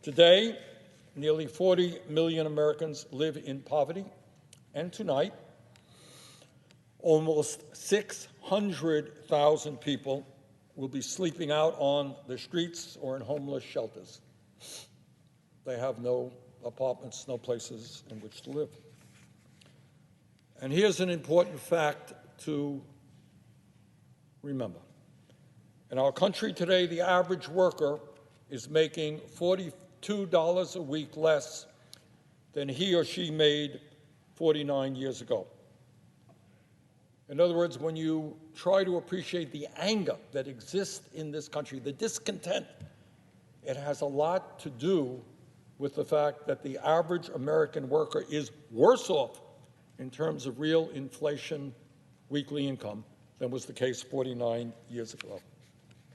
Today, nearly 40 million Americans live in poverty, and tonight, almost 600,000 people will be sleeping out on the streets or in homeless shelters. They have no apartments, no places in which to live. And here's an important fact to remember. In our country today, the average worker is making $42 a week less than he or she made 49 years ago. In other words, when you try to appreciate the anger that exists in this country, the discontent, it has a lot to do with the fact that the average American worker is worse off in terms of real inflation, weekly income, than was the case 49 years ago.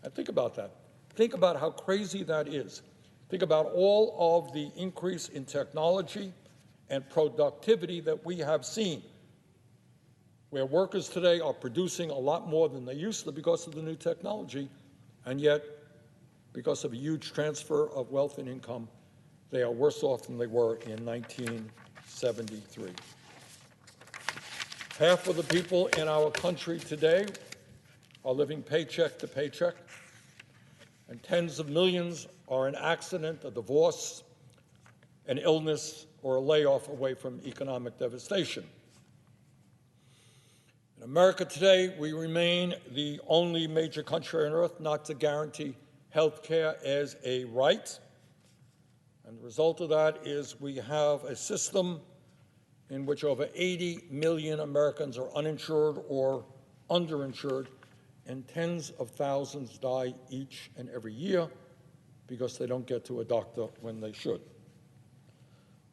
And think about that. Think about how crazy that is. Think about all of the increase in technology and productivity that we have seen, where workers today are producing a lot more than they used to because of the new technology, and yet, because of a huge transfer of wealth and income, they are worse off than they were in 1973. Half of the people in our country today are living paycheck to paycheck, and tens of millions are an accident, a divorce, an illness, or a layoff away from economic devastation. In America today, we remain the only major country on earth not to guarantee health care as a right. And the result of that is we have a system in which over 80 million Americans are uninsured or underinsured, and tens of thousands die each and every year because they don't get to a doctor when they should.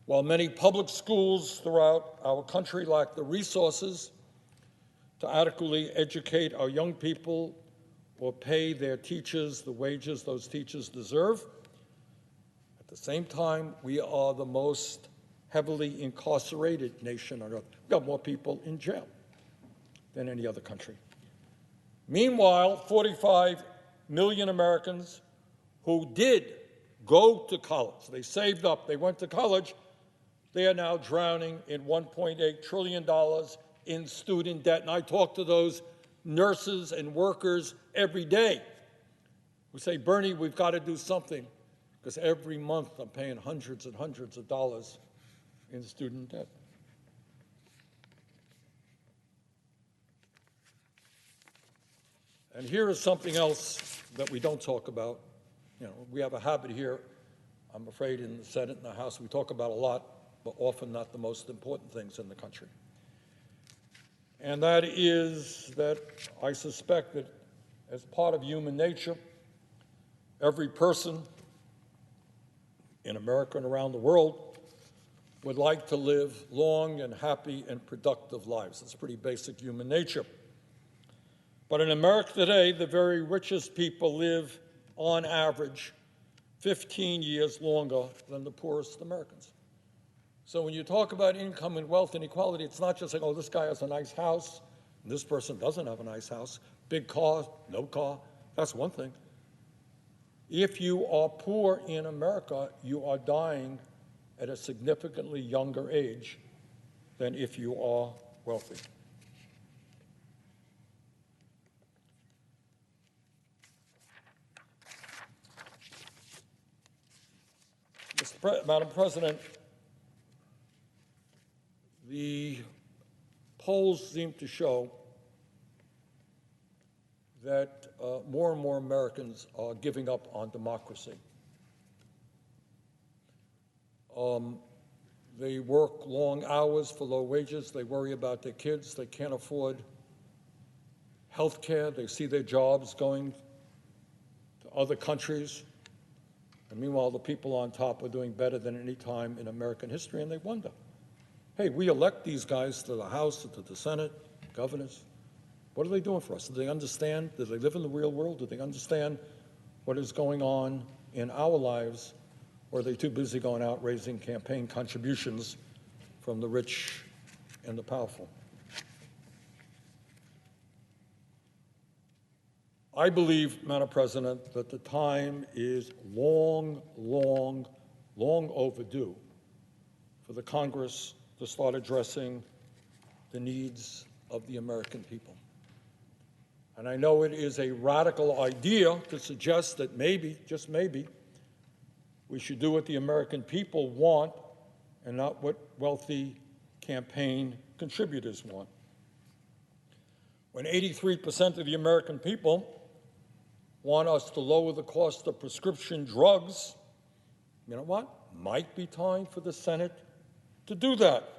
While many public schools throughout our country lack the resources to adequately educate our young people or pay their teachers the wages those teachers deserve, at the same time, we are the most heavily incarcerated nation on earth. We've got more people in jail than any other country. Meanwhile, 45 million Americans who did go to college, they saved up, they went to college, they are now drowning in $1.8 trillion in student debt. And I talk to those nurses and workers every day who say, Bernie, we've got to do something, because every month I'm paying hundreds and hundreds of dollars in student debt. And here is something else that we don't talk about. You know, we have a habit here, I'm afraid, in the Senate and the House, we talk about a lot, but often not the most important things in the country. And that is that I suspect that as part of human nature, every person in America and around the world would like to live long and happy and productive lives. It's pretty basic human nature. But in America today, the very richest people live, on average, 15 years longer than the poorest Americans. So when you talk about income and wealth inequality, it's not just like, oh, this guy has a nice house, and this person doesn't have a nice house, big car, no car. That's one thing. If you are poor in America, you are dying at a significantly younger age than if you are wealthy. Madam President, the polls seem to show that more and more Americans are giving up on democracy. They work long hours for low wages. They worry about their kids. They can't afford health care. They see their jobs going to other countries. And meanwhile, the people on top are doing better than any time in American history, and they wonder, hey, we elect these guys to the House, to the Senate, governors. What are they doing for us? Do they understand? Do they live in the real world? Do they understand what is going on in our lives? Or are they too busy going out raising campaign contributions from the rich and the powerful? I believe, Madam President, that the time is long, long long overdue for the Congress to start addressing the needs of the American people. And I know it is a radical idea to suggest that maybe, just maybe, we should do what the American people want and not what wealthy campaign contributors want. When 83% of the American people want us to lower the cost of prescription drugs, you know what? Might be time for the Senate to do that.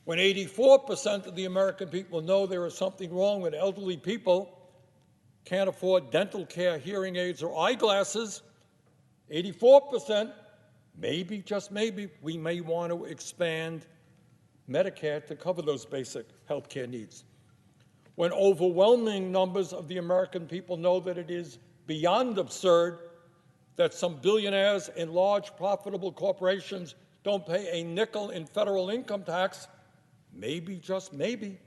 When 84% of the American people know there is something wrong with elderly people can't afford dental care, hearing aids, or eyeglasses, 84%, maybe, just maybe, we may want to expand Medicare to cover those basic health care needs. When overwhelming numbers of the American people know that it is beyond absurd that some billionaires in large profitable corporations don't pay a nickel in federal income tax, maybe, just maybe,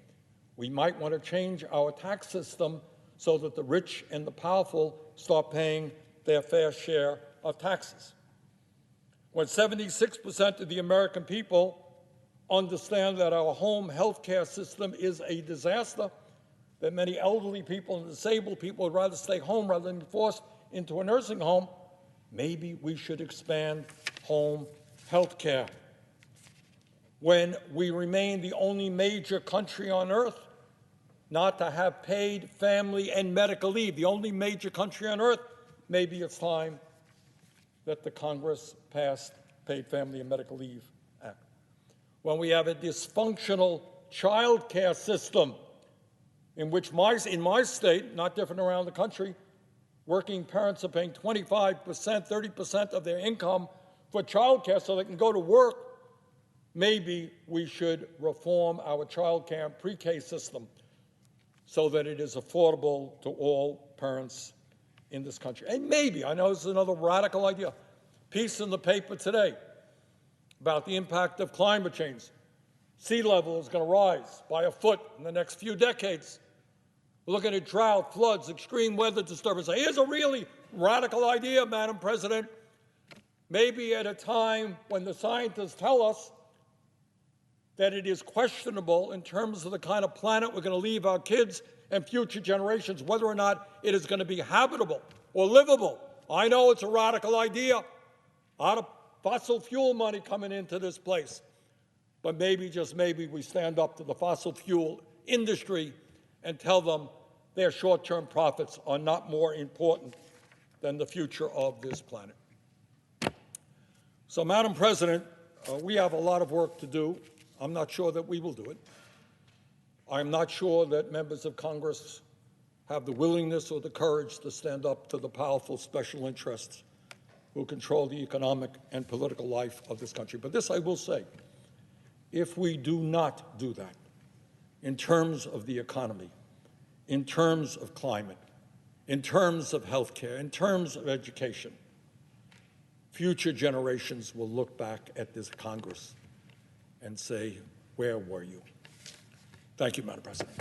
we might want to change our tax system so that the rich and the powerful start paying their fair share of taxes. When 76% of the American people understand that our home health care system is a disaster, that many elderly people and disabled people would rather stay home rather than be forced into a nursing home, maybe we should expand home health care. When we remain the only major country on earth not to have paid family and medical leave, the only major country on earth, maybe it's time that the Congress passed Paid Family and Medical Leave Act. When we have a dysfunctional child care system in which in my state, not different around the country, working parents are paying 25%, 30% of their income for child care so they can go to work, maybe we should reform our child care and pre-K system so that it is affordable to all parents in this country. And maybe, I know this is another radical idea, piece in the paper today about the impact of climate change. Sea level is going to rise by a foot in the next few decades. We're looking at drought, floods, extreme weather disturbances. Here's a really radical idea, Madam President. Maybe at a time when the scientists tell us that it is questionable in terms of the kind of planet we're going to leave our kids and future generations, whether or not it is going to be habitable or livable. I know it's a radical idea. A lot of fossil fuel money coming into this place. But maybe, just maybe, we stand up to the fossil fuel industry and tell them their short-term profits are not more important than the future of this planet. So, Madam President, we have a lot of work to do. I'm not sure that we will do it. I'm not sure that members of Congress have the willingness or the courage to stand up to the powerful special interests who control the economic and political life of this country. But this I will say, if we do not do that in terms of the economy, in terms of climate, in terms of health care, in terms of education, future generations will look back at this Congress and say, where were you? Thank you, Madam President.